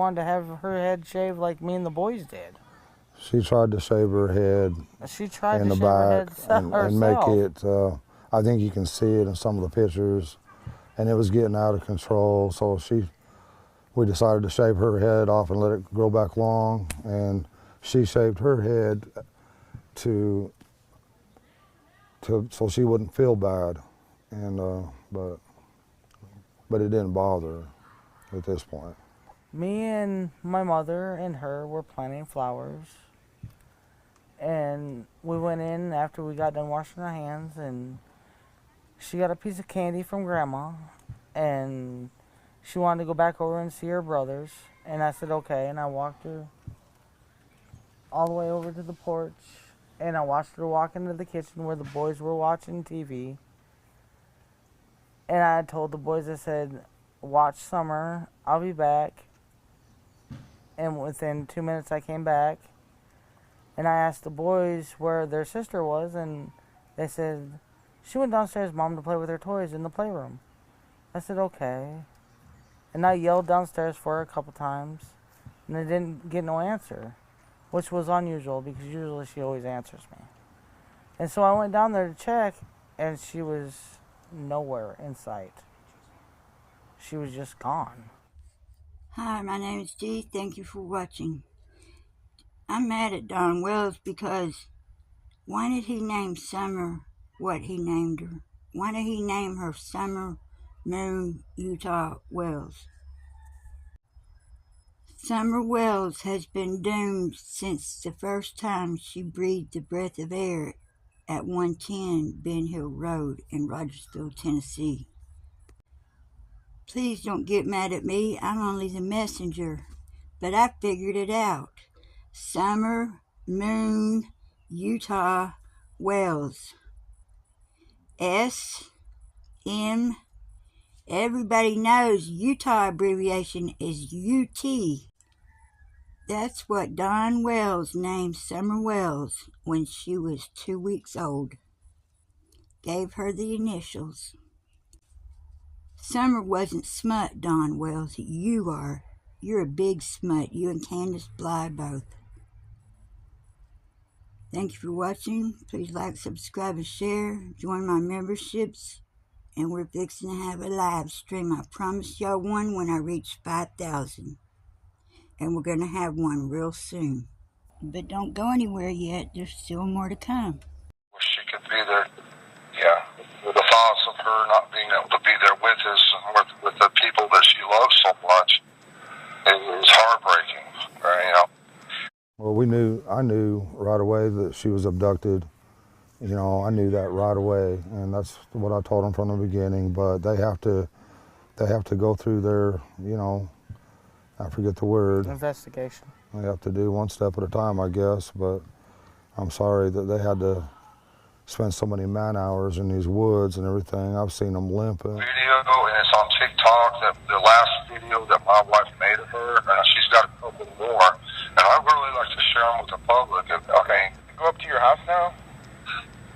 wanted to have her head shaved like me and the boys did. She tried to shave her head in the back and make it, I think you can see it in some of the pictures, and it was getting out of control. So we decided to shave her head off and let it grow back long, and she shaved her head so she wouldn't feel bad, and but it didn't bother her at this point. Me and my mother and her were planting flowers, and we went in after we got done washing our hands, and she got a piece of candy from Grandma, and she wanted to go back over and see her brothers, and I said okay, and I walked her all the way over to the porch, and I watched her walk into the kitchen where the boys were watching TV, and I told the boys, I said, watch Summer, I'll be back. And within 2 minutes I came back, and I asked the boys where their sister was, and they said, she went downstairs, Mom, to play with her toys in the playroom. I said, okay. And I yelled downstairs for her a couple times, and I didn't get no answer, which was unusual because usually she always answers me. And so I went down there to check, and she was nowhere in sight. She was just gone. Hi, my name is Dee. Thank you for watching. I'm mad at Don Wells because why did he name Summer what he named her? Why did he name her Summer Moon Utah Wells? Summer Wells has been doomed since the first time she breathed the breath of air at 110 Ben Hill Road in Rogersville, Tennessee. Please don't get mad at me. I'm only the messenger. But I figured it out. Summer Moon Utah Wells. S-M. Everybody knows Utah abbreviation is UT. That's what Don Wells named Summer Wells when she was 2 weeks old. Gave her the initials. Summer wasn't smut, Don Wells. You are. You're a big smut. You and Candusbly both. Thank you for watching. Please like, subscribe, and share. Join my memberships. And we're fixing to have a live stream. I promise y'all one when I reach 5,000. And we're going to have one real soon. But don't go anywhere yet. There's still more to come. Wish she could be there. Yeah. The thoughts of her not being able to be there with us and with the people that she loves so much, it was heartbreaking, right? You know? Well, I knew right away that she was abducted. You know, I knew that right away, and that's what I told them from the beginning. But they have to go through their, you know, I forget the word. Investigation. They have to do one step at a time, I guess. But I'm sorry that they had to spend so many man hours in these woods and everything. I've seen them limping. Video, and it's on TikTok, that the last video that my wife made of her, and she's got a couple more, and I'd really like to share them with the public. Okay. Go up to your house now?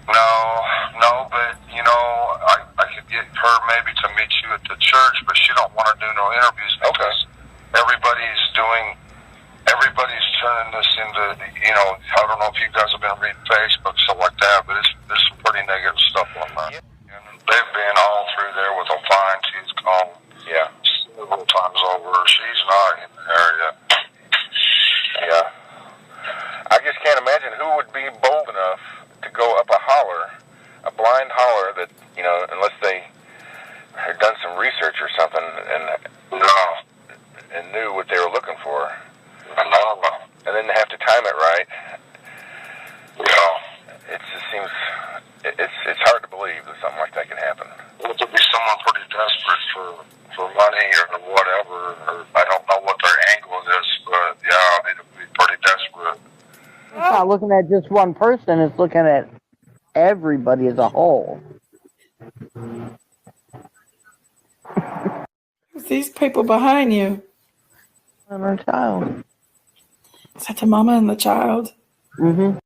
No, but, you know, I could get her maybe to meet you at the church, but she don't want to do no interviews because everybody's turning this into, you know, I don't know if you guys have been reading Facebook, stuff like that, but there's some pretty negative stuff on that. And they've been all through there with a fine-tooth comb. Yeah. Several times over. She's not in the area. Yeah. I just can't imagine who would be bold enough to go up a holler, a blind holler that, you know, unless they had done some research or something and knew what they were looking for. And then they have to time it right. Yeah. It just seems, it's hard to believe that something like that can happen. Well, it would be someone pretty desperate for money or whatever, or I don't know what their angle is, but yeah, they'd be pretty desperate. It's not looking at just one person, it's looking at everybody as a whole. These people behind you. And her child. Is that the mama and the child? Mm-hmm.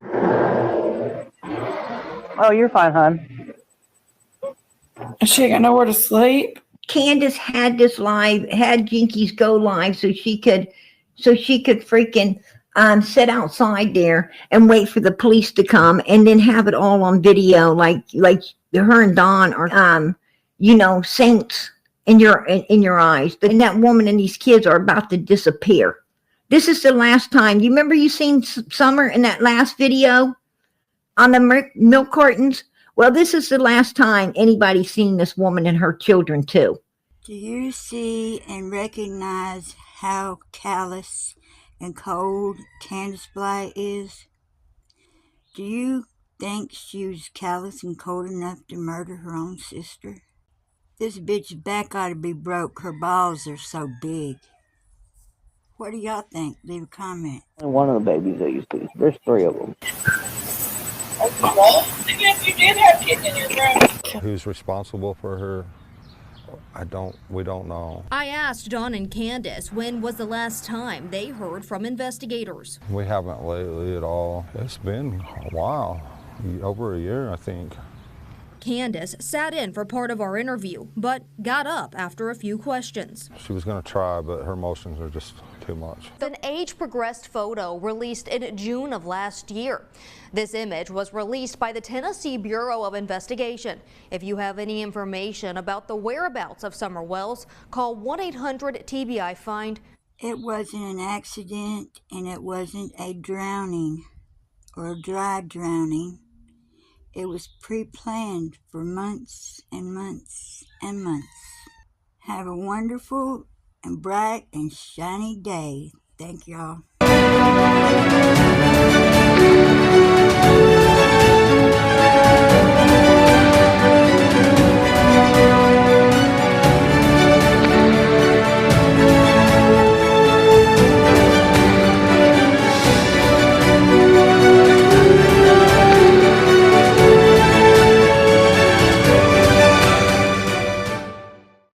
Oh, you're fine, hon. Is she got nowhere to sleep? Candus had this live, had Jinkies go live so she could so she could freaking sit outside there and wait for the police to come, and then have it all on video, like her and Don are, saints in your eyes. And that woman and these kids are about to disappear. This is the last time. You remember you seen Summer in that last video on the milk cartons? Well, this is the last time anybody's seen this woman and her children too. Do you see and recognize how callous and cold candusbly is? Do you think she was callous and cold enough to murder her own sister? This bitch's back ought to be broke. Her balls are so big. What do y'all think? Leave a comment. One of the babies that you see. There's 3 of them. Well, if you did have kids in your room. Who's responsible for her? We don't know. I asked Don and Candus when was the last time they heard from investigators. We haven't lately at all. It's been a while, over a year, I think. Candus sat in for part of our interview, but got up after a few questions. She was going to try, but her emotions are just too much. An age-progressed photo released in June of last year. This image was released by the Tennessee Bureau of Investigation. If you have any information about the whereabouts of Summer Wells, call 1-800-TBI-FIND. It wasn't an accident, and it wasn't a drowning or a dry drowning. It was pre-planned for months and months and months. Have a wonderful and bright and shiny day. Thank y'all.